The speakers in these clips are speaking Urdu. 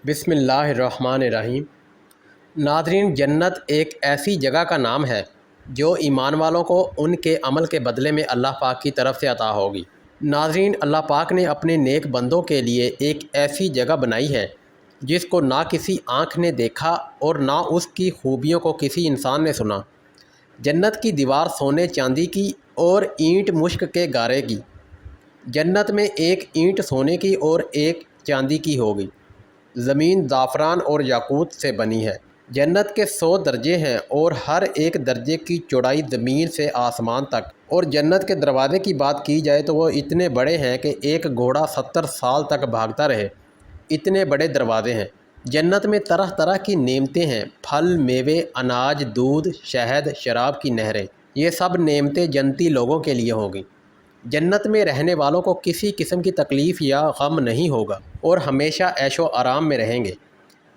بسم اللہ الرحمن الرحیم۔ ناظرین، جنت ایک ایسی جگہ کا نام ہے جو ایمان والوں کو ان کے عمل کے بدلے میں اللہ پاک کی طرف سے عطا ہوگی۔ ناظرین، اللہ پاک نے اپنے نیک بندوں کے لیے ایک ایسی جگہ بنائی ہے جس کو نہ کسی آنکھ نے دیکھا اور نہ اس کی خوبیوں کو کسی انسان نے سنا۔ جنت کی دیوار سونے چاندی کی اور اینٹ مشک کے گارے کی۔ جنت میں ایک اینٹ سونے کی اور ایک چاندی کی ہوگی۔ زمین زعفران اور یاقوت سے بنی ہے۔ جنت کے 100 درجے ہیں اور ہر ایک درجے کی چوڑائی زمین سے آسمان تک، اور جنت کے دروازے کی بات کی جائے تو وہ اتنے بڑے ہیں کہ ایک گھوڑا 70 سال تک بھاگتا رہے، اتنے بڑے دروازے ہیں۔ جنت میں طرح طرح کی نعمتیں ہیں، پھل، میوے، اناج، دودھ، شہد، شراب کی نہریں۔ یہ سب نعمتیں جنتی لوگوں کے لیے ہوں گی۔ جنت میں رہنے والوں کو کسی قسم کی تکلیف یا غم نہیں ہوگا اور ہمیشہ عیش و آرام میں رہیں گے۔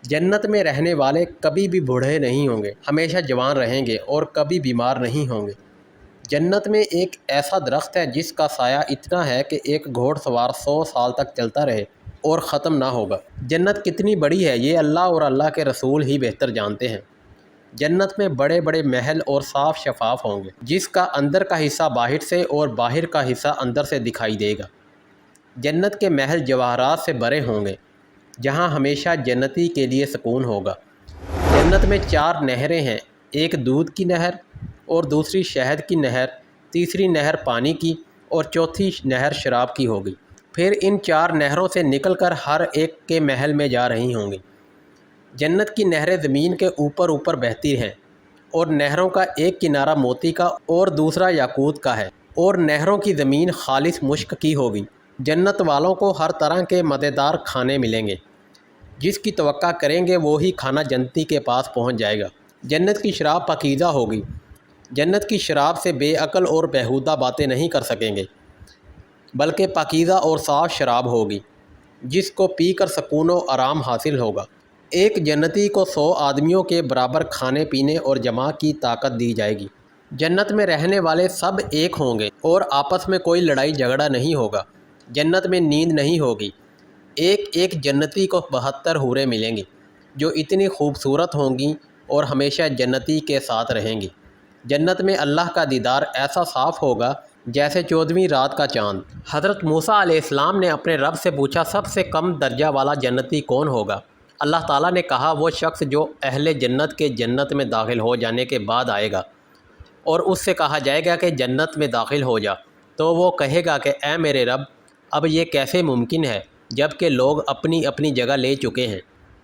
جنت میں رہنے والے کبھی بھی بوڑھے نہیں ہوں گے، ہمیشہ جوان رہیں گے اور کبھی بیمار نہیں ہوں گے۔ جنت میں ایک ایسا درخت ہے جس کا سایہ اتنا ہے کہ ایک گھوڑ سوار 100 سال تک چلتا رہے اور ختم نہ ہوگا۔ جنت کتنی بڑی ہے یہ اللہ اور اللہ کے رسول ہی بہتر جانتے ہیں۔ جنت میں بڑے بڑے محل اور صاف شفاف ہوں گے، جس کا اندر کا حصہ باہر سے اور باہر کا حصہ اندر سے دکھائی دے گا۔ جنت کے محل جواہرات سے بھرے ہوں گے، جہاں ہمیشہ جنتی کے لیے سکون ہوگا۔ جنت میں 4 نہریں ہیں، ایک دودھ کی نہر اور دوسری شہد کی نہر، تیسری نہر پانی کی اور چوتھی نہر شراب کی ہوگی۔ پھر ان 4 نہروں سے نکل کر ہر ایک کے محل میں جا رہی ہوں گی۔ جنت کی نہریں زمین کے اوپر اوپر بہتی ہیں، اور نہروں کا ایک کنارہ موتی کا اور دوسرا یاقوت کا ہے، اور نہروں کی زمین خالص مشک کی ہوگی۔ جنت والوں کو ہر طرح کے مزیدار کھانے ملیں گے، جس کی توقع کریں گے وہی کھانا جنتی کے پاس پہنچ جائے گا۔ جنت کی شراب پاکیزہ ہوگی۔ جنت کی شراب سے بے عقل اور بیہودہ باتیں نہیں کر سکیں گے، بلکہ پاکیزہ اور صاف شراب ہوگی، جس کو پی کر سکون و آرام حاصل ہوگا۔ ایک جنتی کو 100 آدمیوں کے برابر کھانے پینے اور جمع کی طاقت دی جائے گی۔ جنت میں رہنے والے سب ایک ہوں گے اور آپس میں کوئی لڑائی جھگڑا نہیں ہوگا۔ جنت میں نیند نہیں ہوگی۔ ایک ایک جنتی کو 72 حوریں ملیں گی، جو اتنی خوبصورت ہوں گی اور ہمیشہ جنتی کے ساتھ رہیں گی۔ جنت میں اللہ کا دیدار ایسا صاف ہوگا جیسے 14ویں رات کا چاند۔ حضرت موسیٰ علیہ السلام نے اپنے رب سے پوچھا، سب سے کم درجہ والا جنتی کون ہوگا؟ اللہ تعالیٰ نے کہا، وہ شخص جو اہل جنت کے جنت میں داخل ہو جانے کے بعد آئے گا اور اس سے کہا جائے گا کہ جنت میں داخل ہو جا، تو وہ کہے گا کہ اے میرے رب، اب یہ کیسے ممکن ہے جب کہ لوگ اپنی اپنی جگہ لے چکے ہیں؟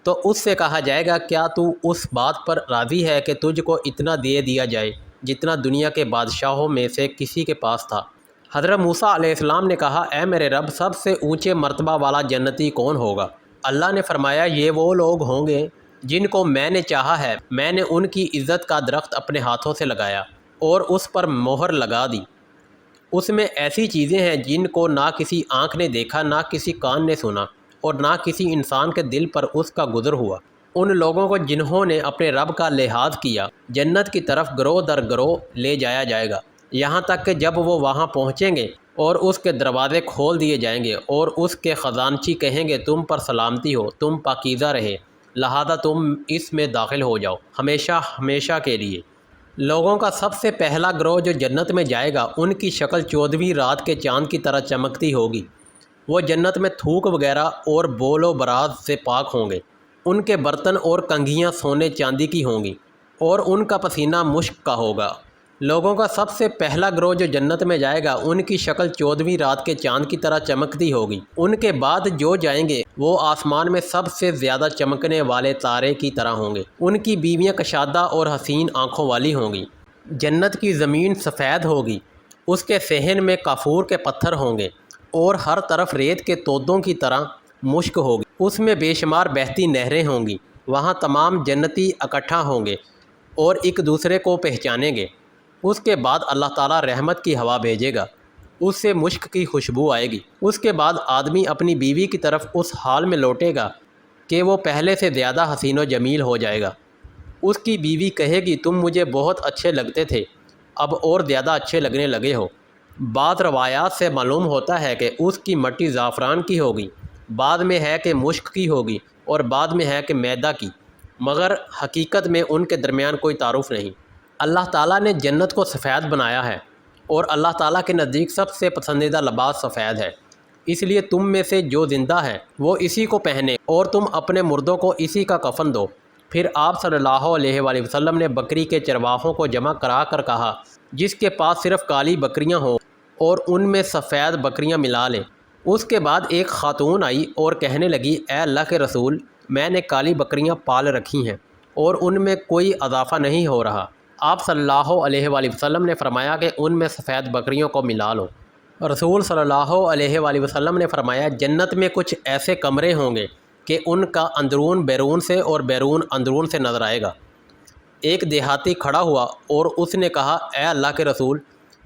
تو اس سے کہا جائے گا، کیا تو اس بات پر راضی ہے کہ تجھ کو اتنا دے دیا جائے جتنا دنیا کے بادشاہوں میں سے کسی کے پاس تھا؟ حضرت موسیٰ علیہ السلام نے کہا، اے میرے رب، سب سے اونچے مرتبہ والا جنتی کون ہوگا؟ اللہ نے فرمایا، یہ وہ لوگ ہوں گے جن کو میں نے چاہا ہے، میں نے ان کی عزت کا درخت اپنے ہاتھوں سے لگایا اور اس پر مہر لگا دی۔ اس میں ایسی چیزیں ہیں جن کو نہ کسی آنکھ نے دیکھا، نہ کسی کان نے سنا اور نہ کسی انسان کے دل پر اس کا گزر ہوا۔ ان لوگوں کو جنہوں نے اپنے رب کا لحاظ کیا، جنت کی طرف گروہ در گروہ لے جایا جائے گا، یہاں تک کہ جب وہ وہاں پہنچیں گے اور اس کے دروازے کھول دیے جائیں گے اور اس کے خزانچی کہیں گے، تم پر سلامتی ہو، تم پاکیزہ رہے، لہذا تم اس میں داخل ہو جاؤ ہمیشہ ہمیشہ کے لیے۔ لوگوں کا سب سے پہلا گروہ جو جنت میں جائے گا، ان کی شکل 14ویں رات کے چاند کی طرح چمکتی ہوگی۔ وہ جنت میں تھوک وغیرہ اور بول و براز سے پاک ہوں گے۔ ان کے برتن اور کنگھیاں سونے چاندی کی ہوں گی اور ان کا پسینہ مشک کا ہوگا۔ لوگوں کا سب سے پہلا گروہ جو جنت میں جائے گا، ان کی شکل 14ویں رات کے چاند کی طرح چمکتی ہوگی۔ ان کے بعد جو جائیں گے وہ آسمان میں سب سے زیادہ چمکنے والے تارے کی طرح ہوں گے۔ ان کی بیویاں کشادہ اور حسین آنکھوں والی ہوں گی۔ جنت کی زمین سفید ہوگی، اس کے صحن میں کافور کے پتھر ہوں گے اور ہر طرف ریت کے تودوں کی طرح مشک ہوگی۔ اس میں بے شمار بہتی نہریں ہوں گی۔ وہاں تمام جنتی اکٹھا ہوں گے اور ایک دوسرے کو پہچانیں گے۔ اس کے بعد اللہ تعالیٰ رحمت کی ہوا بھیجے گا، اس سے مشک کی خوشبو آئے گی۔ اس کے بعد آدمی اپنی بیوی کی طرف اس حال میں لوٹے گا کہ وہ پہلے سے زیادہ حسین و جمیل ہو جائے گا۔ اس کی بیوی کہے گی، تم مجھے بہت اچھے لگتے تھے، اب اور زیادہ اچھے لگنے لگے ہو۔ بعض روایات سے معلوم ہوتا ہے کہ اس کی مٹی زعفران کی ہوگی، بعد میں ہے کہ مشک کی ہوگی، اور بعد میں ہے کہ میدہ کی، مگر حقیقت میں ان کے درمیان کوئی تعارف نہیں۔ اللہ تعالیٰ نے جنت کو سفید بنایا ہے، اور اللہ تعالیٰ کے نزدیک سب سے پسندیدہ لباس سفید ہے، اس لیے تم میں سے جو زندہ ہے وہ اسی کو پہنے اور تم اپنے مردوں کو اسی کا کفن دو۔ پھر آپ صلی اللہ علیہ وآلہ وسلم نے بکری کے چرواہوں کو جمع کرا کر کہا، جس کے پاس صرف کالی بکریاں ہوں اور ان میں سفید بکریاں ملا لے۔ اس کے بعد ایک خاتون آئی اور کہنے لگی، اے اللہ کے رسول، میں نے کالی بکریاں پال رکھی ہیں اور ان میں کوئی اضافہ نہیں ہو رہا۔ آپ صلی اللہ علیہ وآلہ وسلم نے فرمایا کہ ان میں سفید بکریوں کو ملا لو۔ رسول صلی اللہ علیہ وآلہ وسلم نے فرمایا، جنت میں کچھ ایسے کمرے ہوں گے کہ ان کا اندرون بیرون سے اور بیرون اندرون سے نظر آئے گا۔ ایک دیہاتی کھڑا ہوا اور اس نے کہا، اے اللہ کے رسول،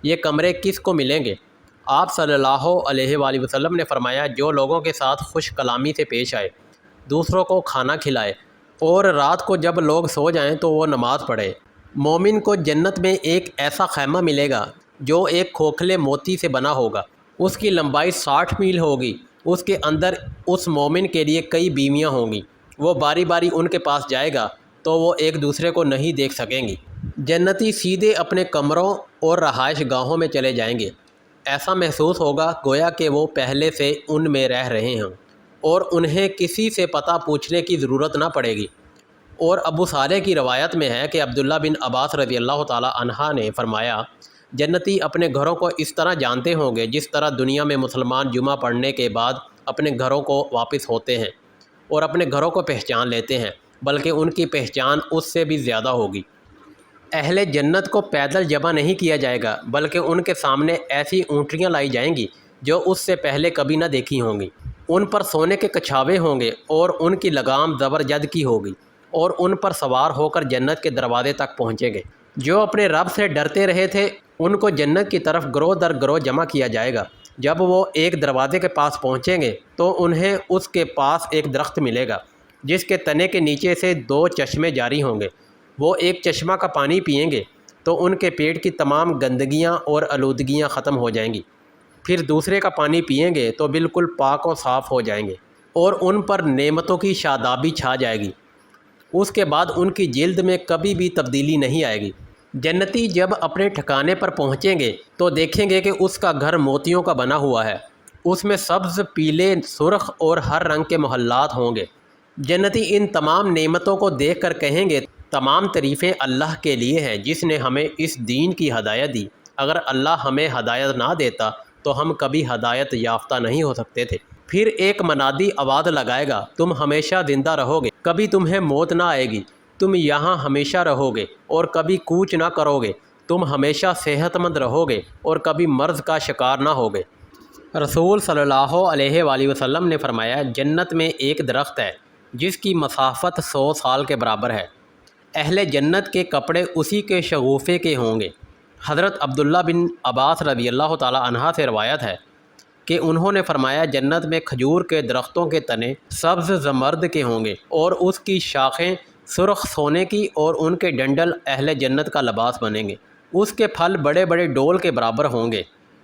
یہ کمرے کس کو ملیں گے؟ آپ صلی اللہ علیہ وآلہ وسلم نے فرمایا، جو لوگوں کے ساتھ خوش کلامی سے پیش آئے، دوسروں کو کھانا کھلائے، اور رات کو جب لوگ سو جائیں تو وہ نماز پڑھے۔ مومن کو جنت میں ایک ایسا خیمہ ملے گا جو ایک کھوکھلے موتی سے بنا ہوگا، اس کی لمبائی 60 میل ہوگی، اس کے اندر اس مومن کے لیے کئی بیویاں ہوں گی، وہ باری باری ان کے پاس جائے گا تو وہ ایک دوسرے کو نہیں دیکھ سکیں گی۔ جنتی سیدھے اپنے کمروں اور رہائش گاہوں میں چلے جائیں گے، ایسا محسوس ہوگا گویا کہ وہ پہلے سے ان میں رہ رہے ہوں، اور انہیں کسی سے پتہ پوچھنے کی ضرورت نہ پڑے گی۔ اور ابو صالح کی روایت میں ہے کہ عبداللہ بن عباس رضی اللہ تعالی عنہ نے فرمایا، جنتی اپنے گھروں کو اس طرح جانتے ہوں گے جس طرح دنیا میں مسلمان جمعہ پڑھنے کے بعد اپنے گھروں کو واپس ہوتے ہیں اور اپنے گھروں کو پہچان لیتے ہیں، بلکہ ان کی پہچان اس سے بھی زیادہ ہوگی۔ اہل جنت کو پیدل جمع نہیں کیا جائے گا، بلکہ ان کے سامنے ایسی اونٹیاں لائی جائیں گی جو اس سے پہلے کبھی نہ دیکھی ہوں گی۔ ان پر سونے کے کچھاوے ہوں گے اور ان کی لگام زبرجد کی ہوگی، اور ان پر سوار ہو کر جنت کے دروازے تک پہنچیں گے۔ جو اپنے رب سے ڈرتے رہے تھے ان کو جنت کی طرف گروہ در گروہ جمع کیا جائے گا۔ جب وہ ایک دروازے کے پاس پہنچیں گے تو انہیں اس کے پاس ایک درخت ملے گا جس کے تنے کے نیچے سے 2 چشمے جاری ہوں گے۔ وہ ایک چشمہ کا پانی پئیں گے تو ان کے پیٹ کی تمام گندگیاں اور آلودگیاں ختم ہو جائیں گی، پھر دوسرے کا پانی پئیں گے تو بالکل پاک و صاف ہو جائیں گے اور ان پر نعمتوں کی شادابی چھا جائے گی۔ اس کے بعد ان کی جلد میں کبھی بھی تبدیلی نہیں آئے گی۔ جنتی جب اپنے ٹھکانے پر پہنچیں گے تو دیکھیں گے کہ اس کا گھر موتیوں کا بنا ہوا ہے، اس میں سبز، پیلے، سرخ اور ہر رنگ کے محلات ہوں گے۔ جنتی ان تمام نعمتوں کو دیکھ کر کہیں گے، تمام تعریفیں اللہ کے لیے ہیں جس نے ہمیں اس دین کی ہدایت دی، اگر اللہ ہمیں ہدایت نہ دیتا تو ہم کبھی ہدایت یافتہ نہیں ہو سکتے تھے۔ پھر ایک منادی آواز لگائے گا، تم ہمیشہ زندہ رہو گے، کبھی تمہیں موت نہ آئے گی، تم یہاں ہمیشہ رہو گے اور کبھی کوچ نہ کرو گے، تم ہمیشہ صحت مند رہو گے اور کبھی مرض کا شکار نہ ہوگے۔ رسول صلی اللہ علیہ وآلہ وسلم نے فرمایا، جنت میں ایک درخت ہے جس کی مسافت 100 سال کے برابر ہے، اہل جنت کے کپڑے اسی کے شغوفے کے ہوں گے۔ حضرت عبداللہ بن عباس رضی اللہ تعالی عنہ سے روایت ہے کہ انہوں نے فرمایا، جنت میں کھجور کے درختوں کے تنے سبز زمرد کے ہوں گے اور اس کی شاخیں سرخ سونے کی، اور ان کے ڈنڈل اہل جنت کا لباس بنیں گے۔ اس کے پھل بڑے بڑے ڈول کے برابر ہوں گے،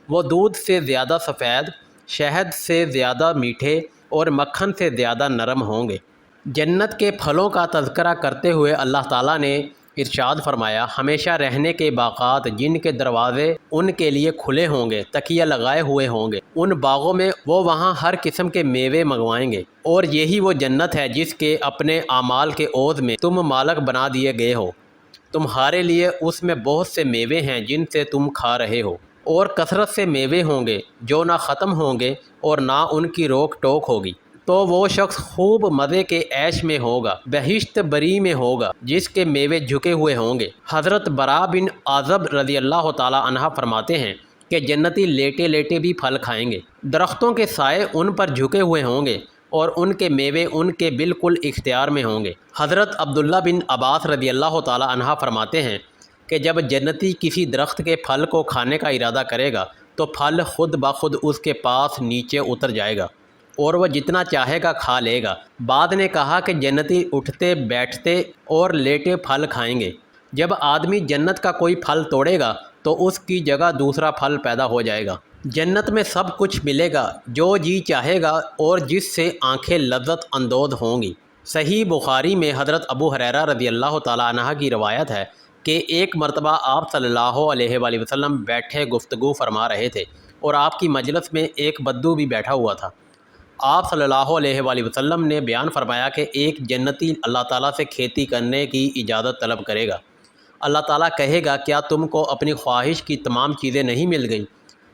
وہ دودھ سے زیادہ سفید، شہد سے زیادہ میٹھے اور مکھن سے زیادہ نرم ہوں گے۔ جنت کے پھلوں کا تذکرہ کرتے ہوئے اللہ تعالیٰ نے ارشاد فرمایا، ہمیشہ رہنے کے باغات جن کے دروازے ان کے لیے کھلے ہوں گے، تکیہ لگائے ہوئے ہوں گے، ان باغوں میں وہ وہاں ہر قسم کے میوے منگوائیں گے، اور یہی وہ جنت ہے جس کے اپنے اعمال کے عوض میں تم مالک بنا دیے گئے ہو۔ تمہارے لیے اس میں بہت سے میوے ہیں جن سے تم کھا رہے ہو، اور کثرت سے میوے ہوں گے جو نہ ختم ہوں گے اور نہ ان کی روک ٹوک ہوگی۔ تو وہ شخص خوب مزے کے عیش میں ہوگا، بہشت بری میں ہوگا جس کے میوے جھکے ہوئے ہوں گے۔ حضرت براء بن عازب رضی اللہ تعالی عنہ فرماتے ہیں کہ جنتی لیٹے لیٹے بھی پھل کھائیں گے، درختوں کے سائے ان پر جھکے ہوئے ہوں گے اور ان کے میوے ان کے بالکل اختیار میں ہوں گے۔ حضرت عبداللہ بن عباس رضی اللہ تعالی عنہ فرماتے ہیں کہ جب جنتی کسی درخت کے پھل کو کھانے کا ارادہ کرے گا تو پھل خود بخود اس کے پاس نیچے اتر جائے گا اور وہ جتنا چاہے گا کھا لے گا۔ بعد نے کہا کہ جنتی اٹھتے بیٹھتے اور لیٹے پھل کھائیں گے۔ جب آدمی جنت کا کوئی پھل توڑے گا تو اس کی جگہ دوسرا پھل پیدا ہو جائے گا۔ جنت میں سب کچھ ملے گا جو جی چاہے گا اور جس سے آنکھیں لذت اندوز ہوں گی۔ صحیح بخاری میں حضرت ابو ہریرہ رضی اللہ تعالیٰ عنہ کی روایت ہے کہ ایک مرتبہ آپ صلی اللہ علیہ وآلہ وسلم بیٹھے گفتگو فرما رہے تھے اور آپ کی مجلس میں ایک بدو بھی بیٹھا ہوا تھا۔ آپ صلی اللہ علیہ وآلہ وسلم نے بیان فرمایا کہ ایک جنتی اللہ تعالیٰ سے کھیتی کرنے کی اجازت طلب کرے گا۔ اللہ تعالیٰ کہے گا کیا تم کو اپنی خواہش کی تمام چیزیں نہیں مل گئیں؟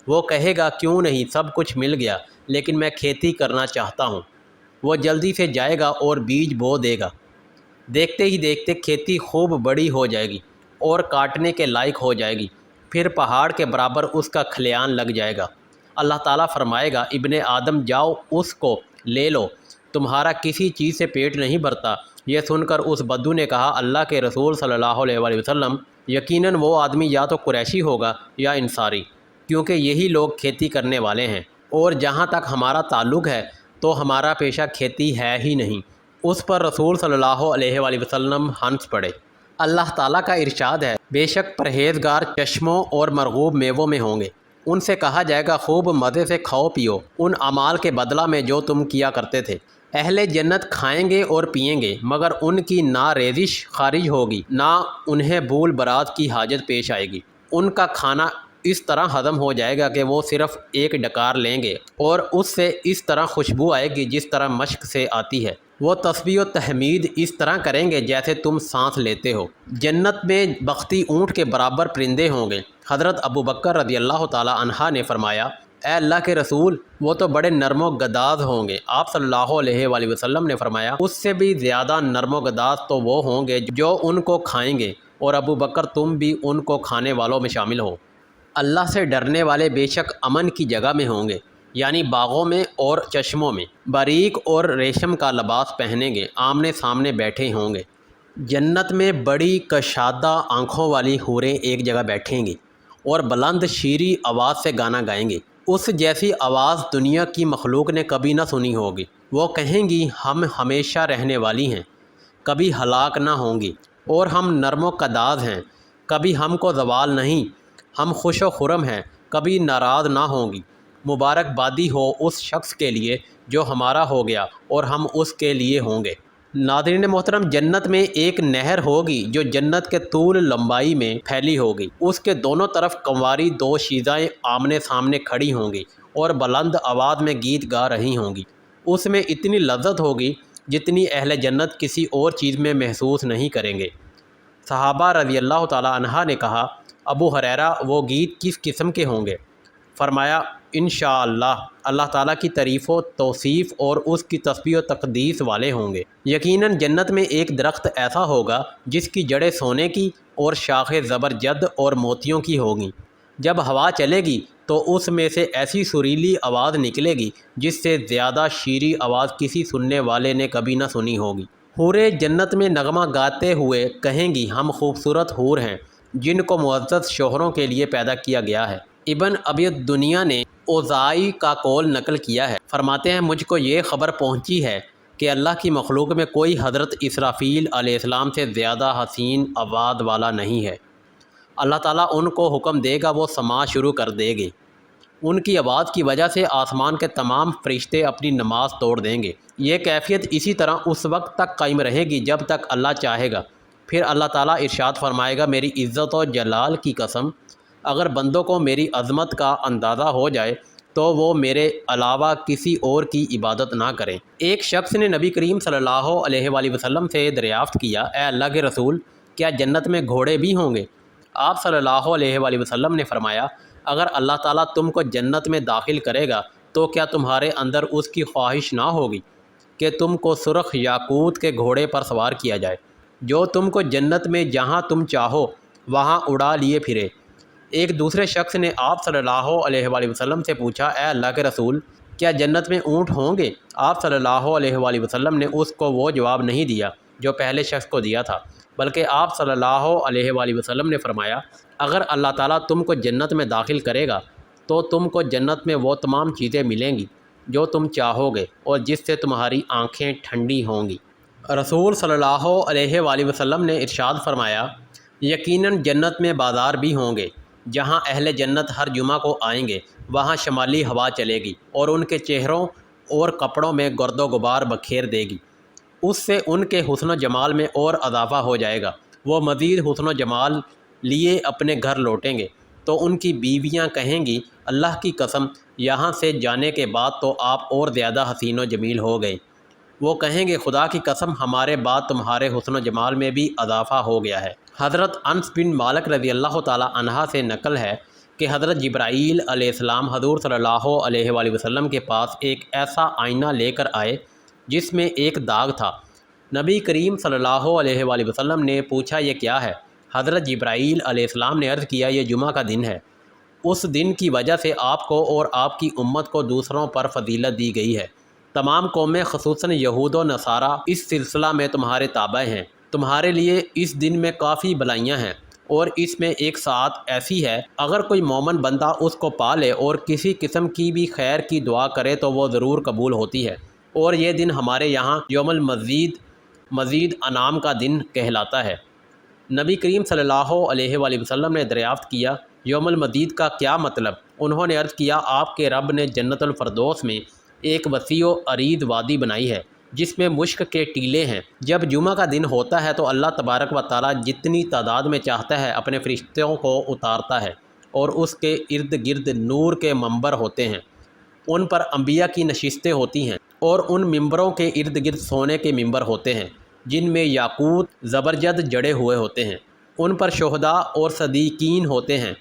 وہ کہے گا کیوں نہیں، سب کچھ مل گیا، لیکن میں کھیتی کرنا چاہتا ہوں۔ وہ جلدی سے جائے گا اور بیج بو دے گا۔ دیکھتے ہی دیکھتے کھیتی خوب بڑی ہو جائے گی اور کاٹنے کے لائق ہو جائے گی، پھر پہاڑ کے برابر اس کا کھلیان لگ جائے گا۔ اللہ تعالیٰ فرمائے گا ابن آدم جاؤ اس کو لے لو، تمہارا کسی چیز سے پیٹ نہیں بھرتا۔ یہ سن کر اس بدو نے کہا اللہ کے رسول صلی اللہ علیہ وآلہ وسلم، یقیناً وہ آدمی یا تو قریشی ہوگا یا انصاری، کیونکہ یہی لوگ کھیتی کرنے والے ہیں، اور جہاں تک ہمارا تعلق ہے تو ہمارا پیشہ کھیتی ہے ہی نہیں۔ اس پر رسول صلی اللہ علیہ وآلہ وسلم ہنس پڑے۔ اللہ تعالیٰ کا ارشاد ہے بے شک پرہیزگار چشموں اور مرغوب میووں میں ہوں گے۔ ان سے کہا جائے گا خوب مزے سے کھاؤ پیو ان اعمال کے بدلہ میں جو تم کیا کرتے تھے۔ اہل جنت کھائیں گے اور پئیں گے، مگر ان کی نہ ریزش خارج ہوگی نہ انہیں بھول برات کی حاجت پیش آئے گی۔ ان کا کھانا اس طرح ہضم ہو جائے گا کہ وہ صرف ایک ڈکار لیں گے اور اس سے اس طرح خوشبو آئے گی جس طرح مشک سے آتی ہے۔ وہ تسبیح و تحمید اس طرح کریں گے جیسے تم سانس لیتے ہو۔ جنت میں بختی اونٹ کے برابر پرندے ہوں گے۔ حضرت ابو بکر رضی اللہ تعالیٰ عنہ نے فرمایا اے اللہ کے رسول، وہ تو بڑے نرم و گداز ہوں گے۔ آپ صلی اللہ علیہ وآلہ وسلم نے فرمایا اس سے بھی زیادہ نرم و گداز تو وہ ہوں گے جو ان کو کھائیں گے، اور ابو بکر تم بھی ان کو کھانے والوں میں شامل ہو۔ اللہ سے ڈرنے والے بے شک امن کی جگہ میں ہوں گے، یعنی باغوں میں اور چشموں میں، باریک اور ریشم کا لباس پہنیں گے، آمنے سامنے بیٹھے ہوں گے۔ جنت میں بڑی کشادہ آنکھوں والی حوریں ایک جگہ بیٹھیں گی اور بلند شیریں آواز سے گانا گائیں گی۔ اس جیسی آواز دنیا کی مخلوق نے کبھی نہ سنی ہوگی۔ وہ کہیں گی ہم ہمیشہ رہنے والی ہیں، کبھی ہلاک نہ ہوں گی، اور ہم نرم و قداز ہیں، کبھی ہم کو زوال نہیں، ہم خوش و خرم ہیں، کبھی ناراض نہ ہوں گی۔ مبارکبادی ہو اس شخص کے لیے جو ہمارا ہو گیا اور ہم اس کے لیے ہوں گے۔ ناظرین محترم، جنت میں ایک نہر ہوگی جو جنت کے طول لمبائی میں پھیلی ہوگی۔ اس کے دونوں طرف کنواری دو شیزائیں آمنے سامنے کھڑی ہوں گی اور بلند آواز میں گیت گا رہی ہوں گی۔ اس میں اتنی لذت ہوگی جتنی اہل جنت کسی اور چیز میں محسوس نہیں کریں گے۔ صحابہ رضی اللہ تعالیٰ عنہ نے کہا ابو ہریرہ وہ گیت کس قسم کے ہوں گے؟ فرمایا انشاءاللہ اللہ تعالیٰ کی تعریف و توصیف اور اس کی تسبیح و تقدیس والے ہوں گے۔ یقیناً جنت میں ایک درخت ایسا ہوگا جس کی جڑیں سونے کی اور شاخیں زبرجد اور موتیوں کی ہوگی۔ جب ہوا چلے گی تو اس میں سے ایسی سریلی آواز نکلے گی جس سے زیادہ شیریں آواز کسی سننے والے نے کبھی نہ سنی ہوگی۔ حوریں جنت میں نغمہ گاتے ہوئے کہیں گی ہم خوبصورت حور ہیں جن کو معزز شوہروں کے لیے پیدا کیا گیا ہے۔ ابن ابی دنیا نے اوزاعی کا قول نقل کیا ہے، فرماتے ہیں مجھ کو یہ خبر پہنچی ہے کہ اللہ کی مخلوق میں کوئی حضرت اسرافیل علیہ السلام سے زیادہ حسین آواز والا نہیں ہے۔ اللہ تعالیٰ ان کو حکم دے گا وہ سماع شروع کر دے گے۔ ان کی آواز کی وجہ سے آسمان کے تمام فرشتے اپنی نماز توڑ دیں گے۔ یہ کیفیت اسی طرح اس وقت تک قائم رہے گی جب تک اللہ چاہے گا۔ پھر اللہ تعالیٰ ارشاد فرمائے گا میری عزت و جلال کی قسم، اگر بندوں کو میری عظمت کا اندازہ ہو جائے تو وہ میرے علاوہ کسی اور کی عبادت نہ کریں۔ ایک شخص نے نبی کریم صلی اللہ علیہ وآلہ وسلم سے دریافت کیا اے اللہ کے رسول، کیا جنت میں گھوڑے بھی ہوں گے؟ آپ صلی اللہ علیہ وآلہ وسلم نے فرمایا اگر اللہ تعالیٰ تم کو جنت میں داخل کرے گا تو کیا تمہارے اندر اس کی خواہش نہ ہوگی کہ تم کو سرخ یاقوت کے گھوڑے پر سوار کیا جائے جو تم کو جنت میں جہاں تم چاہو وہاں اڑا لیے پھرے؟ ایک دوسرے شخص نے آپ صلی اللہ علیہ وآلہ وسلم سے پوچھا اے اللہ کے رسول، کیا جنت میں اونٹ ہوں گے؟ آپ صلی اللہ علیہ وآلہ وسلم نے اس کو وہ جواب نہیں دیا جو پہلے شخص کو دیا تھا، بلکہ آپ صلی اللہ علیہ وآلہ وسلم نے فرمایا اگر اللہ تعالیٰ تم کو جنت میں داخل کرے گا تو تم کو جنت میں وہ تمام چیزیں ملیں گی جو تم چاہو گے اور جس سے تمہاری آنکھیں ٹھنڈی ہوں گی۔ رسول صلی اللہ علیہ وآلہ وسلم نے ارشاد فرمایا یقیناً جنت میں بازار بھی ہوں گے جہاں اہل جنت ہر جمعہ کو آئیں گے، وہاں شمالی ہوا چلے گی اور ان کے چہروں اور کپڑوں میں گرد و غبار بکھیر دے گی۔ اس سے ان کے حسن و جمال میں اور اضافہ ہو جائے گا۔ وہ مزید حسن و جمال لیے اپنے گھر لوٹیں گے تو ان کی بیویاں کہیں گی اللہ کی قسم یہاں سے جانے کے بعد تو آپ اور زیادہ حسین و جمیل ہو گئے۔ وہ کہیں گے خدا کی قسم ہمارے بعد تمہارے حسن و جمال میں بھی اضافہ ہو گیا ہے۔ حضرت انس بن مالک رضی اللہ تعالی عنہ سے نقل ہے کہ حضرت جبرائیل علیہ السلام حضور صلی اللہ علیہ وآلہ وسلم کے پاس ایک ایسا آئینہ لے کر آئے جس میں ایک داغ تھا۔ نبی کریم صلی اللہ علیہ وآلہ وسلم نے پوچھا یہ کیا ہے؟ حضرت جبرائیل علیہ السلام نے عرض کیا یہ جمعہ کا دن ہے، اس دن کی وجہ سے آپ کو اور آپ کی امت کو دوسروں پر فضیلت دی گئی ہے۔ تمام قومیں خصوصاً یہود و نصارہ اس سلسلہ میں تمہارے تابع ہیں۔ تمہارے لیے اس دن میں کافی بھلائیاں ہیں اور اس میں ایک ساتھ ایسی ہے اگر کوئی مومن بندہ اس کو پا لے اور کسی قسم کی بھی خیر کی دعا کرے تو وہ ضرور قبول ہوتی ہے، اور یہ دن ہمارے یہاں یوم المزید انعام کا دن کہلاتا ہے۔ نبی کریم صلی اللہ علیہ وآلہ وسلم نے دریافت کیا یوم المزید کا کیا مطلب؟ انہوں نے عرض کیا آپ کے رب نے جنت الفردوس میں ایک وسیع و عریض وادی بنائی ہے جس میں مشک کے ٹیلے ہیں۔ جب جمعہ کا دن ہوتا ہے تو اللہ تبارک و تعالیٰ جتنی تعداد میں چاہتا ہے اپنے فرشتوں کو اتارتا ہے اور اس کے ارد گرد نور کے منبر ہوتے ہیں، ان پر انبیاء کی نشستیں ہوتی ہیں اور ان ممبروں کے ارد گرد سونے کے ممبر ہوتے ہیں جن میں یاقوت زبرجد جڑے ہوئے ہوتے ہیں، ان پر شہداء اور صدیقین ہوتے ہیں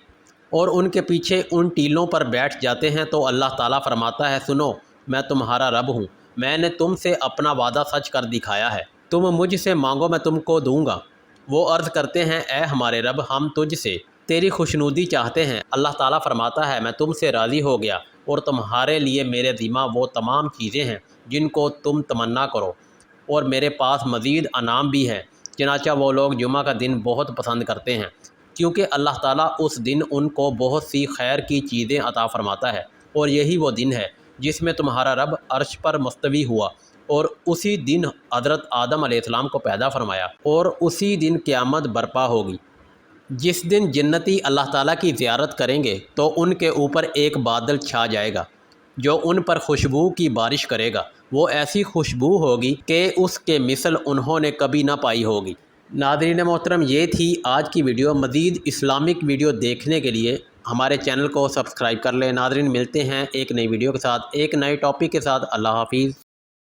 اور ان کے پیچھے ان ٹیلوں پر بیٹھ جاتے ہیں تو اللہ تعالیٰ فرماتا ہے سنو میں تمہارا رب ہوں، میں نے تم سے اپنا وعدہ سچ کر دکھایا ہے، تم مجھ سے مانگو میں تم کو دوں گا۔ وہ عرض کرتے ہیں اے ہمارے رب ہم تجھ سے تیری خوشنودی چاہتے ہیں۔ اللہ تعالیٰ فرماتا ہے میں تم سے راضی ہو گیا اور تمہارے لیے میرے ذمہ وہ تمام چیزیں ہیں جن کو تم تمنا کرو، اور میرے پاس مزید انعام بھی ہے۔ چنانچہ وہ لوگ جمعہ کا دن بہت پسند کرتے ہیں کیونکہ اللہ تعالیٰ اس دن ان کو بہت سی خیر کی چیزیں عطا فرماتا ہے، اور یہی وہ دن ہے جس میں تمہارا رب عرش پر مستوی ہوا اور اسی دن حضرت آدم علیہ السلام کو پیدا فرمایا، اور اسی دن قیامت برپا ہوگی۔ جس دن جنتی اللہ تعالیٰ کی زیارت کریں گے تو ان کے اوپر ایک بادل چھا جائے گا جو ان پر خوشبو کی بارش کرے گا، وہ ایسی خوشبو ہوگی کہ اس کے مثل انہوں نے کبھی نہ پائی ہوگی۔ ناظرین محترم یہ تھی آج کی ویڈیو۔ مزید اسلامک ویڈیو دیکھنے کے لیے ہمارے چینل کو سبسکرائب کر لیں۔ ناظرین ملتے ہیں ایک نئی ویڈیو کے ساتھ، ایک نئے ٹاپک کے ساتھ۔ اللہ حافظ۔